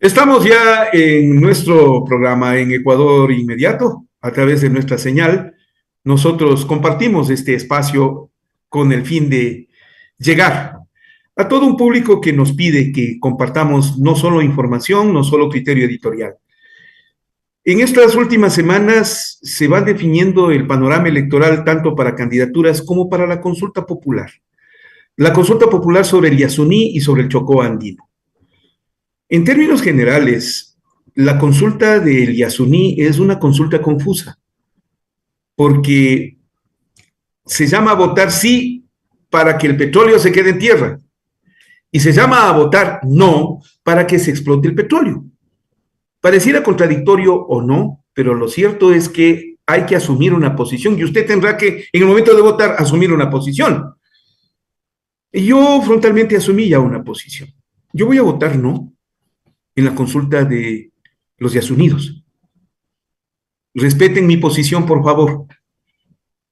Estamos ya en nuestro programa en Ecuador Inmediato, a través de nuestra señal. Nosotros compartimos este espacio con el fin de llegar a todo un público que nos pide que compartamos no solo información, no solo criterio editorial. En estas últimas semanas se va definiendo el panorama electoral tanto para candidaturas como para la consulta popular. La consulta popular sobre el Yasuní y sobre el Chocó andino. En términos generales, la consulta del Yasuní es una consulta confusa, porque se llama a votar sí para que el petróleo se quede en tierra, y se llama a votar no para que se explote el petróleo. Pareciera contradictorio o no, pero lo cierto es que hay que asumir una posición, y usted tendrá que, en el momento de votar, asumir una posición. Y yo frontalmente asumí ya una posición. Yo voy a votar no en la consulta de los Yasunidos. Respeten mi posición, por favor.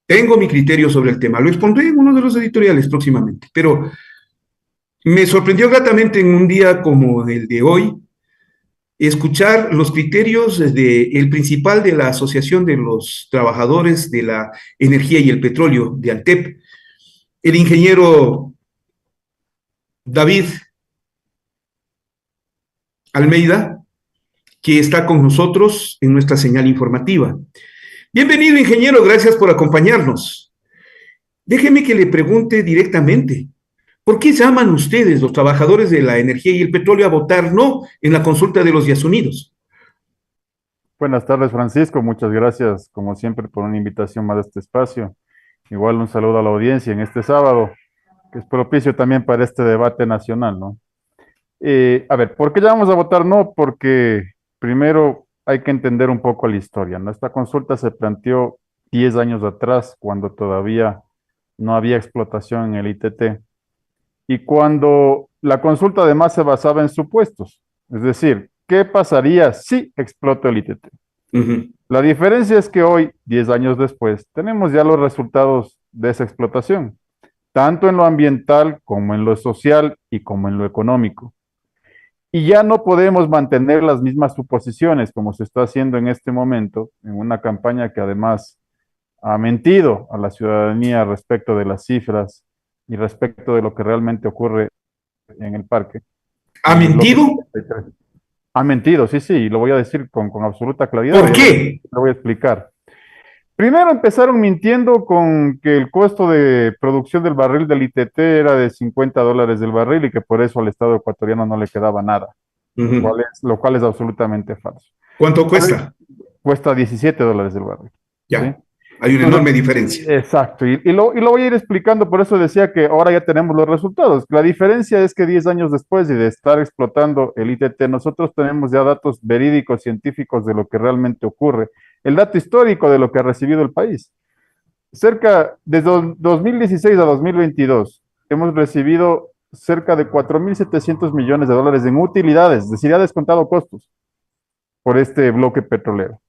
Tengo mi criterio sobre el tema. Lo expondré en uno de los editoriales próximamente. Pero me sorprendió gratamente en un día como el de hoy escuchar los criterios del principal de la Asociación de los Trabajadores de la Energía y el Petróleo de ANTEP, el ingeniero David Almeida, que está con nosotros en nuestra señal informativa. Bienvenido, ingeniero, gracias por acompañarnos. Déjeme que le pregunte directamente, ¿por qué llaman ustedes, los trabajadores de la energía y el petróleo, a votar no en la consulta de los Yasunidos? Buenas tardes, Francisco. Muchas gracias, como siempre, por una invitación más a este espacio. Igual un saludo a la audiencia en este sábado, que es propicio también para este debate nacional, ¿no? A ver, ¿por qué ya vamos a votar no? Porque primero hay que entender un poco la historia, ¿no? Esta consulta se planteó 10 años atrás, cuando todavía no había explotación en el ITT, y cuando la consulta además se basaba en supuestos, es decir, ¿qué pasaría si explota el ITT? La diferencia es que hoy, 10 años después, tenemos ya los resultados de esa explotación, tanto en lo ambiental como en lo social y como en lo económico. Y ya no podemos mantener las mismas suposiciones como se está haciendo en este momento, en una campaña que además ha mentido a la ciudadanía respecto de las cifras y respecto de lo que realmente ocurre en el parque, ¿Ha en el bloque mentido? 73. Ha mentido, sí, sí, y lo voy a decir con absoluta claridad, ¿Por qué? lo voy a explicar. Primero empezaron mintiendo con que el costo de producción del barril del ITT era de $50 del barril y que por eso al Estado ecuatoriano no le quedaba nada, lo cual es absolutamente falso. ¿Cuánto Barril cuesta? cuesta $17 del barril, ¿sí? Ya, hay una Entonces, enorme diferencia. exacto, y lo voy a ir explicando, por eso decía que ahora ya tenemos los resultados. La diferencia es que 10 años después de estar explotando el ITT, nosotros tenemos ya datos verídicos, científicos de lo que realmente ocurre, el dato histórico de lo que ha recibido el país. Cerca, desde 2016 a 2022, hemos recibido cerca de 4.700 millones de dólares en utilidades, es decir, ya descontado costos por este bloque petrolero.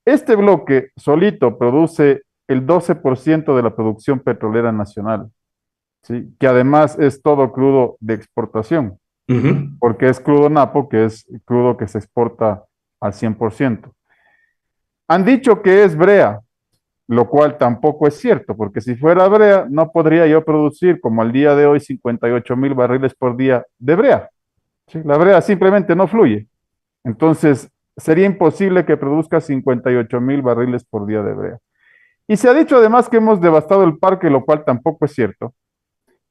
Este bloque solito produce el 12% de la producción petrolera nacional, ¿sí? Que además es todo crudo de exportación, Ujú. porque es crudo napo, que es crudo que se exporta al 100%. Han dicho que es brea, lo cual tampoco es cierto, porque si fuera brea, no podría yo producir como al día de hoy 58.000 barriles por día de brea, ¿sí? La brea simplemente no fluye. Entonces, sería imposible que produzca 58.000 barriles por día de brea. Y se ha dicho además que hemos devastado el parque, lo cual tampoco es cierto,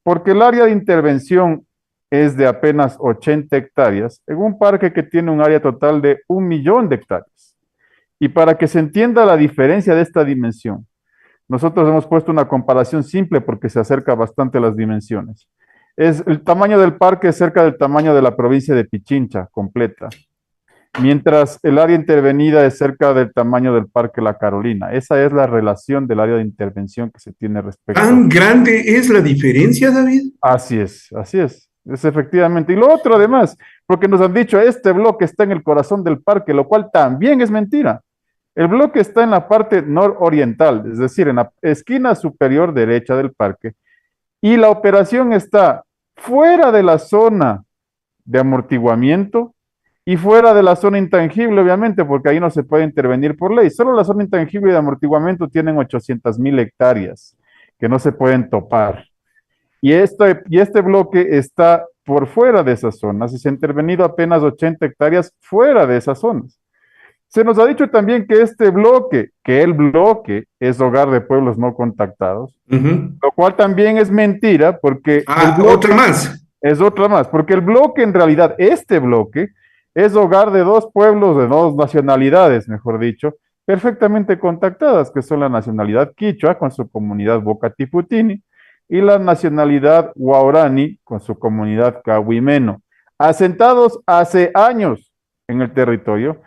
porque el área de intervención es de apenas 80 hectáreas en un parque que tiene un área total de 1 millón de hectáreas. Y para que se entienda la diferencia de esta dimensión, nosotros hemos puesto una comparación simple porque se acerca bastante a las dimensiones. El tamaño del parque es cerca del tamaño de la provincia de Pichincha completa, mientras el área intervenida es cerca del tamaño del Parque La Carolina. Esa es la relación del área de intervención que se tiene respecto. ¿Tan grande es la diferencia, David? Así es efectivamente. Y lo otro además, porque nos han dicho, este bloque está en el corazón del parque, lo cual también es mentira. El bloque está en la parte nororiental, es decir, en la esquina superior derecha del parque, y la operación está fuera de la zona de amortiguamiento y fuera de la zona intangible, obviamente, porque ahí no se puede intervenir por ley. Solo la zona intangible de amortiguamiento tienen 800.000 hectáreas que no se pueden topar. Y este bloque está por fuera de esas zonas y se ha intervenido apenas 80 hectáreas fuera de esas zonas. Se nos ha dicho también que el bloque es hogar de pueblos no contactados, Ujú. lo cual también es mentira porque el Ah, otra bloque más. es otra más, porque el bloque en realidad, este bloque, es hogar de dos pueblos, de dos nacionalidades, mejor dicho, perfectamente contactadas, que son la nacionalidad quichua con su comunidad Bocatiputini y la nacionalidad guaraní con su comunidad cahuimeno, asentados hace años en el territorio,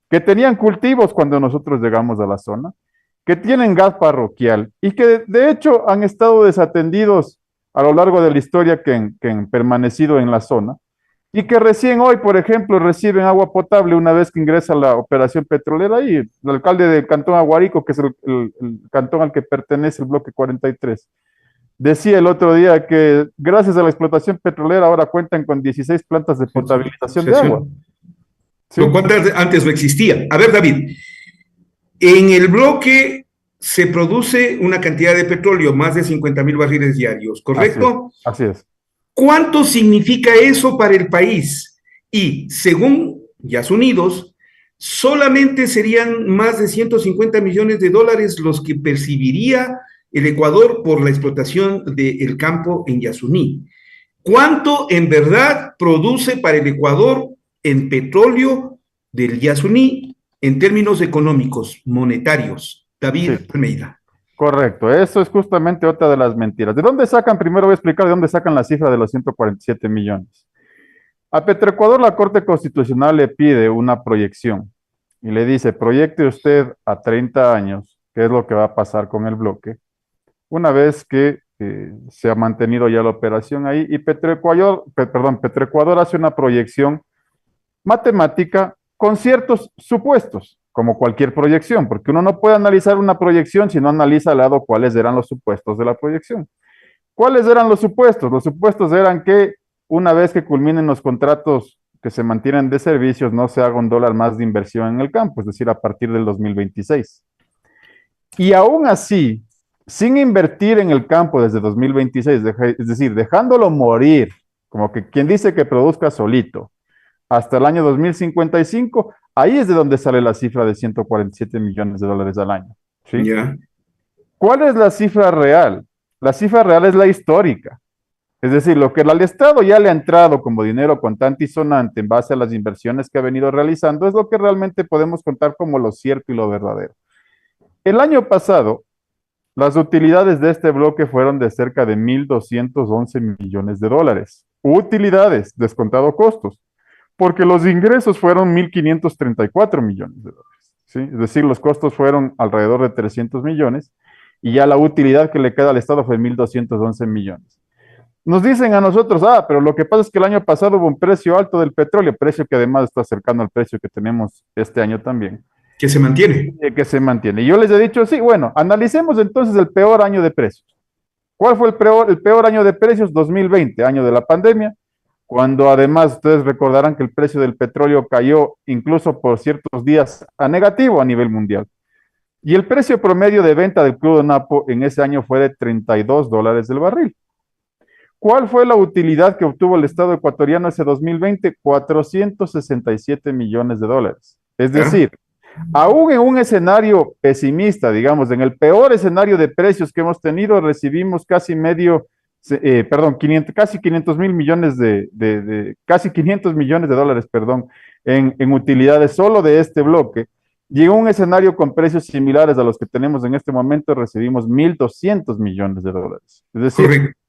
que tenían cultivos cuando nosotros llegamos a la zona, que tienen gas parroquial y que de hecho han estado desatendidos a lo largo de la historia que han permanecido en la zona y que recién hoy, por ejemplo, reciben agua potable una vez que ingresa la operación petrolera y el alcalde del cantón Aguarico, que es el cantón al que pertenece el bloque 43, decía el otro día que gracias a la explotación petrolera ahora cuentan con 16 plantas de potabilización de agua. ¿Sí? Lo cual antes no existía. A ver, David, en el bloque se produce una cantidad de petróleo, más de 50.000 barriles diarios, Así es, ¿correcto? así es. ¿Cuánto significa eso para el país? Y según Yas Unidos, solamente serían más de 150 millones de dólares los que percibiría el Ecuador por la explotación del campo en Yasuní. ¿Cuánto en verdad produce para el Ecuador en petróleo del Yasuní en términos económicos, monetarios? David Sí. Almeida. Correcto, eso es justamente otra de las mentiras. ¿De dónde sacan? Primero voy a explicar de dónde sacan la cifra de los 147 millones. A Petroecuador la Corte Constitucional le pide una proyección y le dice, proyecte usted a 30 años qué es lo que va a pasar con el bloque, una vez que se ha mantenido ya la operación ahí y Petroecuador hace una proyección matemática con ciertos supuestos, como cualquier proyección, porque uno no puede analizar una proyección si no analiza al lado cuáles eran los supuestos de la proyección. ¿Cuáles eran los supuestos? Los supuestos eran que una vez que culminen los contratos que se mantienen de servicios, no se haga un dólar más de inversión en el campo, es decir, a partir del 2026. Y aún así, sin invertir en el campo desde 2026, es decir, dejándolo morir, como que quien dice que produzca solito, hasta el año 2055, ahí es de donde sale la cifra de 147 millones de dólares al año. ¿Sí? Ya. ¿Cuál es la cifra real? La cifra real es la histórica. Es decir, lo que al Estado ya le ha entrado como dinero contante y sonante en base a las inversiones que ha venido realizando es lo que realmente podemos contar como lo cierto y lo verdadero. El año pasado, las utilidades de este bloque fueron de cerca de 1.211 millones de dólares. Utilidades, descontado costos, porque los ingresos fueron 1.534 millones de dólares. ¿Sí? Es decir, los costos fueron alrededor de 300 millones y ya la utilidad que le queda al Estado fue 1.211 millones. Nos dicen a nosotros, pero lo que pasa es que el año pasado hubo un precio alto del petróleo, precio que además está cercano al precio que tenemos este año también. Que se mantiene. Que se mantiene. Y yo les he dicho, sí, bueno, analicemos entonces el peor año de precios. ¿Cuál fue el peor año de precios? 2020, año de la pandemia, cuando además ustedes recordarán que el precio del petróleo cayó incluso por ciertos días a negativo a nivel mundial. Y el precio promedio de venta del crudo napo en ese año fue de $32 del barril. ¿Cuál fue la utilidad que obtuvo el Estado ecuatoriano ese 2020? 467 millones de dólares. Es decir, aún en un escenario pesimista, digamos, en el peor escenario de precios que hemos tenido, recibimos casi 500 mil millones casi 500 millones de dólares, perdón, en utilidades solo de este bloque. Y en un escenario con precios similares a los que tenemos en este momento, recibimos 1.200 millones de dólares. Es decir, correcto.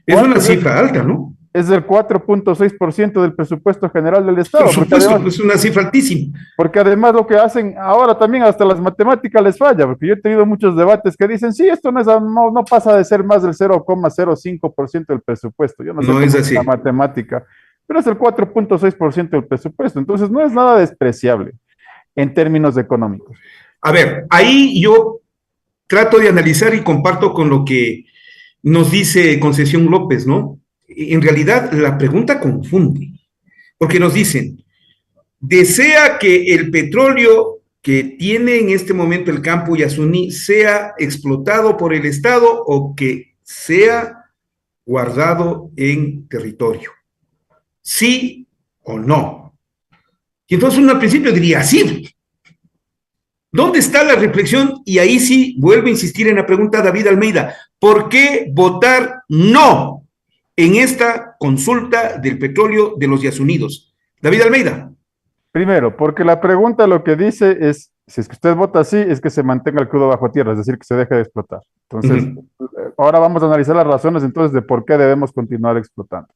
Es una cifra alta, ¿no? Es del 4.6% del presupuesto general del Estado. Por supuesto, es una cifra altísima. Porque además lo que hacen ahora también hasta las matemáticas les falla, porque yo he tenido muchos debates que dicen, sí, esto no pasa de ser más del 0,05% del presupuesto. Yo no sé No cómo es así. la matemática, pero es el 4.6% del presupuesto. Entonces no es nada despreciable en términos económicos. A ver, ahí yo trato de analizar y comparto con lo que nos dice Concesión López, ¿no? En realidad la pregunta confunde, porque nos dicen, desea que el petróleo que tiene en este momento el campo Yasuní sea explotado por el Estado o que sea guardado en territorio. ¿Sí o no? Y entonces uno al principio diría sí. ¿Dónde está la reflexión? Y ahí sí vuelvo a insistir en la pregunta de David Almeida. ¿Por qué votar no en esta consulta del petróleo de los Yasuníes? David Almeida. Primero, porque la pregunta lo que dice es, si es que usted vota así, es que se mantenga el crudo bajo tierra, es decir, que se deje de explotar. Entonces, ahora vamos a analizar las razones entonces de por qué debemos continuar explotando.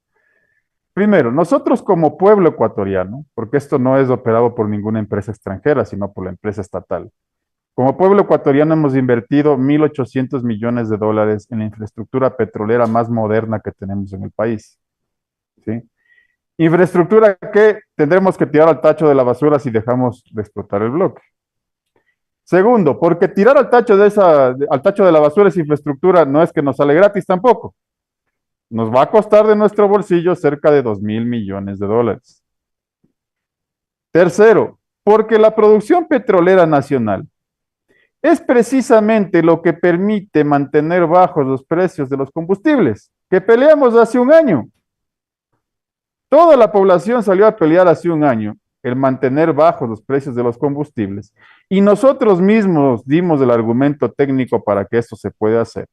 Primero, nosotros como pueblo ecuatoriano, porque esto no es operado por ninguna empresa extranjera, sino por la empresa estatal. Como pueblo ecuatoriano hemos invertido 1.800 millones de dólares en la infraestructura petrolera más moderna que tenemos en el país. ¿Sí? Infraestructura que tendremos que tirar al tacho de la basura si dejamos de explotar el bloque. Segundo, porque tirar al tacho de la basura esa infraestructura no es que nos sale gratis tampoco. Nos va a costar de nuestro bolsillo cerca de 2.000 millones de dólares. Tercero, porque la producción petrolera nacional es precisamente lo que permite mantener bajos los precios de los combustibles, que peleamos hace un año. Toda la población salió a pelear hace un año el mantener bajos los precios de los combustibles y nosotros mismos dimos el argumento técnico para que esto se pueda hacer,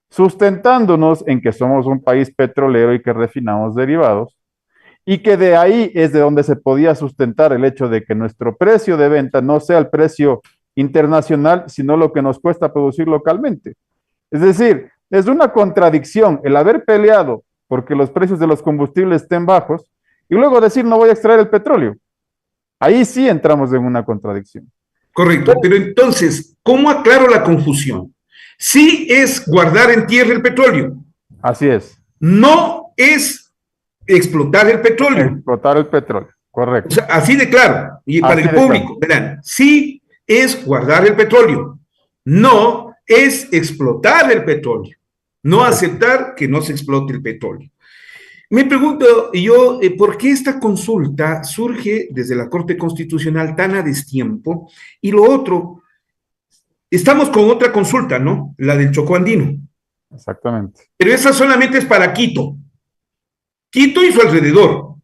sustentándonos en que somos un país petrolero y que refinamos derivados y que de ahí es de donde se podía sustentar el hecho de que nuestro precio de venta no sea el precio internacional, sino lo que nos cuesta producir localmente. Es decir, es una contradicción el haber peleado porque los precios de los combustibles estén bajos y luego decir no voy a extraer el petróleo. Ahí sí entramos en una contradicción. Correcto, pero entonces, ¿cómo aclaro la confusión? Sí es guardar en tierra el petróleo. Así es. No es explotar el petróleo. Explotar el petróleo, correcto. O sea, así de claro, y para el público, verán, sí es guardar el petróleo, no es explotar el petróleo, no aceptar que no se explote el petróleo. Me pregunto yo, ¿por qué esta consulta surge desde la Corte Constitucional tan a destiempo? Y lo otro, estamos con otra consulta, ¿no? La del Chocó Andino. Exactamente. Pero esa solamente es para Quito. Quito y su alrededor.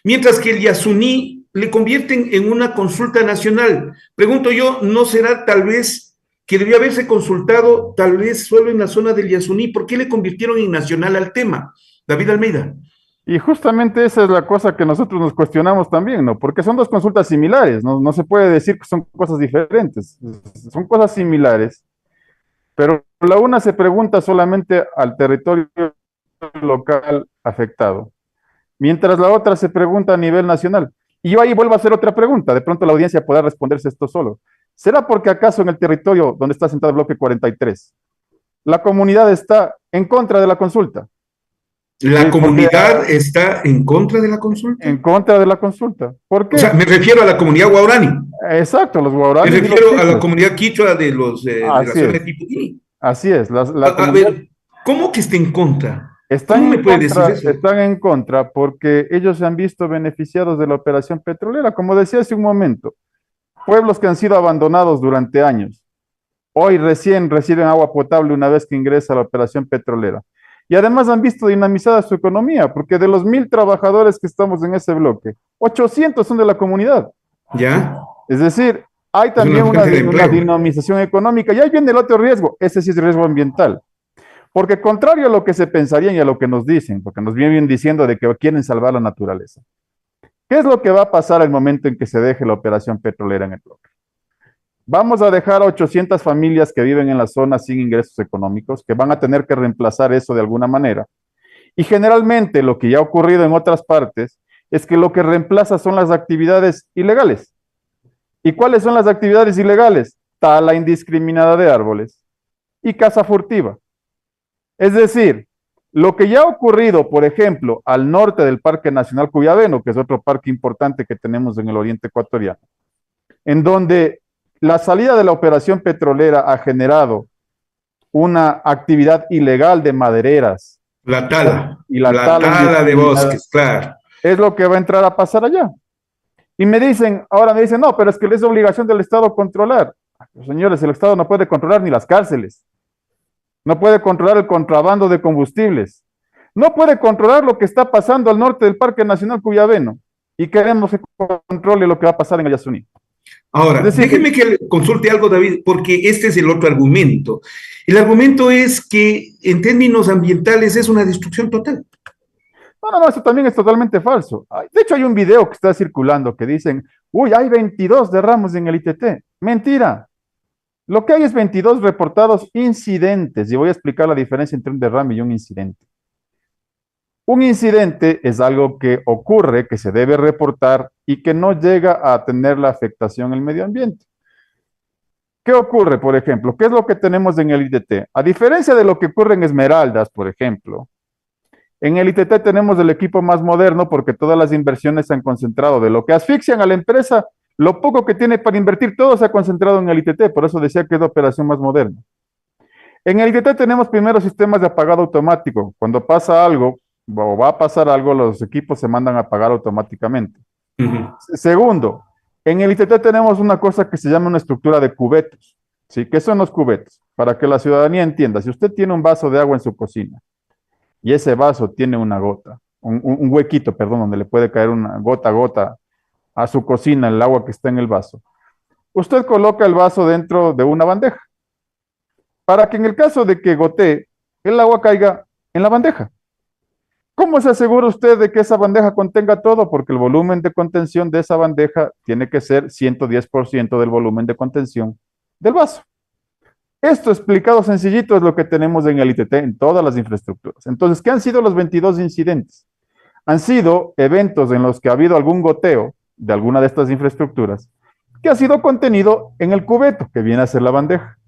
Mientras que el Yasuní le convierten en una consulta nacional. Pregunto yo, ¿no será tal vez que debió haberse consultado tal vez solo en la zona del Yasuní? ¿Por qué le convirtieron en nacional al tema? David Almeida. Y justamente esa es la cosa que nosotros nos cuestionamos también, ¿no? Porque son dos consultas similares, no se puede decir que son cosas diferentes, son cosas similares, pero la una se pregunta solamente al territorio local afectado, mientras la otra se pregunta a nivel nacional. Y yo ahí vuelvo a hacer otra pregunta, de pronto la audiencia podrá responderse esto solo. ¿Será porque acaso en el territorio donde está sentado el bloque 43, la comunidad está en contra de la consulta? ¿La comunidad está en contra de la consulta? En contra de la consulta. ¿Por qué? O sea, me refiero a la comunidad guaraní. Exacto, los guaraní. Me refiero a la comunidad quichua de la zona de Tipudí. Así es. A ver, ¿cómo que está en contra? ¿Cómo me puede decir eso? Están en contra porque ellos se han visto beneficiados de la operación petrolera. Como decía hace un momento, pueblos que han sido abandonados durante años, hoy recién reciben agua potable una vez que ingresa la operación petrolera. Y además han visto dinamizada su economía, porque de los 1.000 trabajadores que estamos en ese bloque, 800 son de la comunidad. ¿Ya? Es decir, hay también una dinamización económica. Y ahí viene el otro riesgo, ese sí es riesgo ambiental. Porque contrario a lo que se pensaría y a lo que nos dicen, porque nos vienen diciendo de que quieren salvar la naturaleza, ¿qué es lo que va a pasar al momento en que se deje la operación petrolera en el bloque? Vamos a dejar a 800 familias que viven en la zona sin ingresos económicos, que van a tener que reemplazar eso de alguna manera. Y generalmente lo que ya ha ocurrido en otras partes es que lo que reemplaza son las actividades ilegales. ¿Y cuáles son las actividades ilegales? Tala indiscriminada de árboles y caza furtiva. Es decir, lo que ya ha ocurrido, por ejemplo, al norte del Parque Nacional Cuyabeno, que es otro parque importante que tenemos en el oriente ecuatoriano, en donde la salida de la operación petrolera ha generado una actividad ilegal de madereras. La tala. Y la tala de bosques, claro. Es lo que va a entrar a pasar allá. Y ahora me dicen, no, pero es que es obligación del Estado controlar. Pues, señores, el Estado no puede controlar ni las cárceles, no puede controlar el contrabando de combustibles, no puede controlar lo que está pasando al norte del Parque Nacional Cuyabeno, y queremos que controle lo que va a pasar en el Yasuní. Es Ahora, decir, déjeme que le consulte algo, David, porque este es el otro argumento. El argumento es que en términos ambientales es una destrucción total. no, eso también es totalmente falso. De hecho, hay un video que está circulando que dicen, uy, hay 22 derramos en el ITT. Mentira. Lo que hay es 22 reportados incidentes, y voy a explicar la diferencia entre un derrame y un incidente. Un incidente es algo que ocurre, que se debe reportar y que no llega a tener la afectación en el medio ambiente. ¿Qué ocurre, por ejemplo? ¿Qué es lo que tenemos en el ITT? A diferencia de lo que ocurre en Esmeraldas, por ejemplo, en el ITT tenemos el equipo más moderno porque todas las inversiones se han concentrado de lo que asfixian a la empresa, lo poco que tiene para invertir, todo se ha concentrado en el ITT, por eso decía que es la operación más moderna. En el ITT tenemos primero sistemas de apagado automático. Cuando pasa algo o va a pasar algo, los equipos se mandan a apagar automáticamente. Segundo, en el ITT tenemos una cosa que se llama una estructura de cubetos. ¿Sí? ¿Qué son los cubetos? Para que la ciudadanía entienda, si usted tiene un vaso de agua en su cocina y ese vaso tiene una gota, un huequito, perdón, donde le puede caer una gota a gota a su cocina, el agua que está en el vaso, usted coloca el vaso dentro de una bandeja para que en el caso de que gotee, el agua caiga en la bandeja. ¿Cómo se asegura usted de que esa bandeja contenga todo? Porque el volumen de contención de esa bandeja tiene que ser 110% del volumen de contención del vaso. Esto explicado sencillito es lo que tenemos en el ITT en todas las infraestructuras. Entonces, ¿qué han sido los 22 incidentes? Han sido eventos en los que ha habido algún goteo de alguna de estas infraestructuras que ha sido contenido en el cubeto, que viene a ser la bandeja.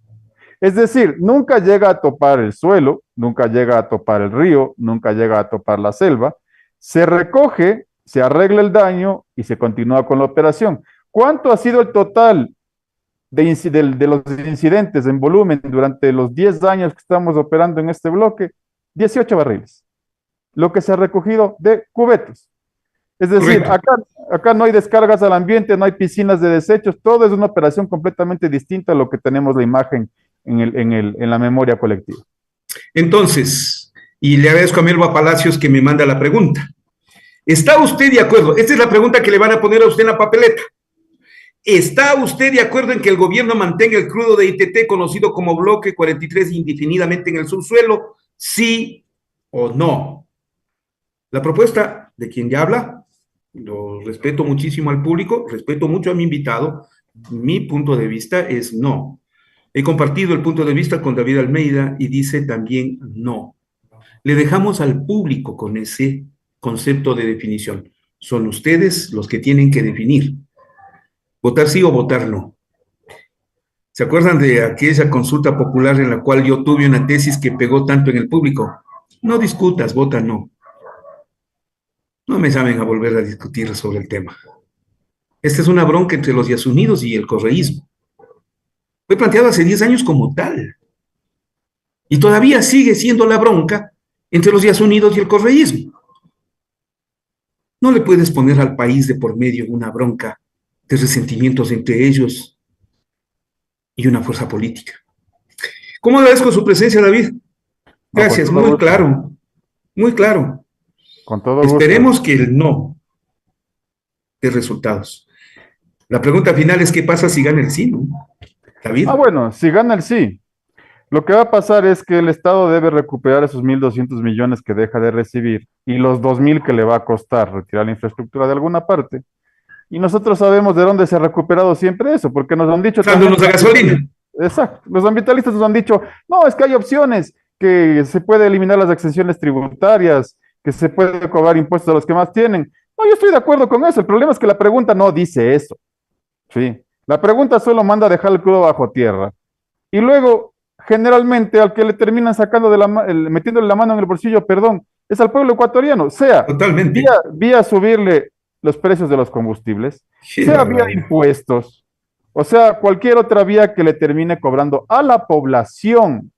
Es decir, nunca llega a topar el suelo, nunca llega a topar el río, nunca llega a topar la selva, se recoge, se arregla el daño y se continúa con la operación. ¿Cuánto ha sido el total de los incidentes en volumen durante los 10 años que estamos operando en este bloque? 18 barriles. Lo que se ha recogido de cubetos. Es decir, acá no hay descargas al ambiente, no hay piscinas de desechos, todo es una operación completamente distinta a lo que tenemos la imagen en la memoria colectiva. Entonces, y le agradezco a Melba Palacios que me manda la pregunta. ¿Está usted de acuerdo? Esta es la pregunta que le van a poner a usted en la papeleta. ¿Está usted de acuerdo en que el gobierno mantenga el crudo de ITT conocido como bloque 43 indefinidamente en el subsuelo? ¿Sí o no? La propuesta de quien ya habla, lo respeto muchísimo al público, respeto mucho a mi invitado, mi punto de vista es no. He compartido el punto de vista con David Almeida y dice también no. Le dejamos al público con ese concepto de definición. Son ustedes los que tienen que definir. Votar sí o votar no. ¿Se acuerdan de aquella consulta popular en la cual yo tuve una tesis que pegó tanto en el público? No discutas, vota no. No me llamen a volver a discutir sobre el tema. Esta es una bronca entre los Yasunidos y el correísmo. Fue planteado hace 10 años como tal. Y todavía sigue siendo la bronca entre los Yasunidos y el correísmo. No le puedes poner al país de por medio una bronca de resentimientos entre ellos y una fuerza política. ¿Cómo agradezco su presencia, David? Gracias, muy claro, muy claro. Con todo gusto. Esperemos que el no dé resultados. La pregunta final es: ¿qué pasa si gana el sí, no? David. Bueno, si gana el sí, lo que va a pasar es que el Estado debe recuperar esos 1.200 millones que deja de recibir y los 2.000 que le va a costar retirar la infraestructura de alguna parte. Y nosotros sabemos de dónde se ha recuperado siempre eso, porque nos han dicho... Dándonos la gasolina. Exacto. Los ambientalistas nos han dicho, no, es que hay opciones, que se puede eliminar las exenciones tributarias, que se puede cobrar impuestos a los que más tienen. No, yo estoy de acuerdo con eso. El problema es que la pregunta no dice eso. Sí. La pregunta solo manda a dejar el crudo bajo tierra. Y luego, generalmente, al que le terminan sacando metiéndole la mano en el bolsillo, perdón, es al pueblo ecuatoriano. Sea totalmente vía subirle los precios de los combustibles, sea vía impuestos, o sea, cualquier otra vía que le termine cobrando a la población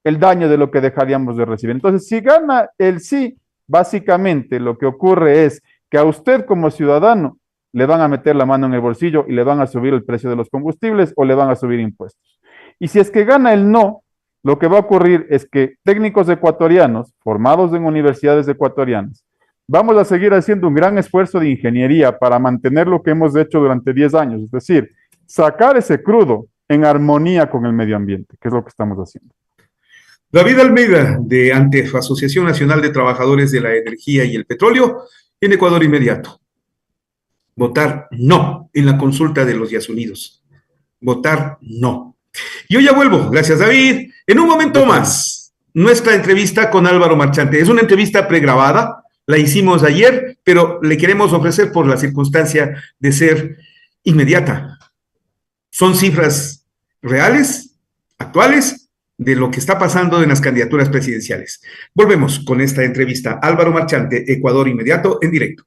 el daño de lo que dejaríamos de recibir. Entonces, si gana el sí, básicamente lo que ocurre es que a usted como ciudadano le van a meter la mano en el bolsillo y le van a subir el precio de los combustibles o le van a subir impuestos. Y si es que gana el no, lo que va a ocurrir es que técnicos ecuatorianos, formados en universidades ecuatorianas, vamos a seguir haciendo un gran esfuerzo de ingeniería para mantener lo que hemos hecho durante 10 años, es decir, sacar ese crudo en armonía con el medio ambiente, que es lo que estamos haciendo. David Almeida, de ANTEF, Asociación Nacional de Trabajadores de la Energía y el Petróleo, en Ecuador Inmediato. Votar no en la consulta de los Yasunidos. Votar no. Yo ya vuelvo, gracias David. En un momento más, nuestra entrevista con Álvaro Marchante. Es una entrevista pregrabada, la hicimos ayer, pero le queremos ofrecer por la circunstancia de ser inmediata. Son cifras reales, actuales, de lo que está pasando en las candidaturas presidenciales. Volvemos con esta entrevista. Álvaro Marchante, Ecuador Inmediato, en directo.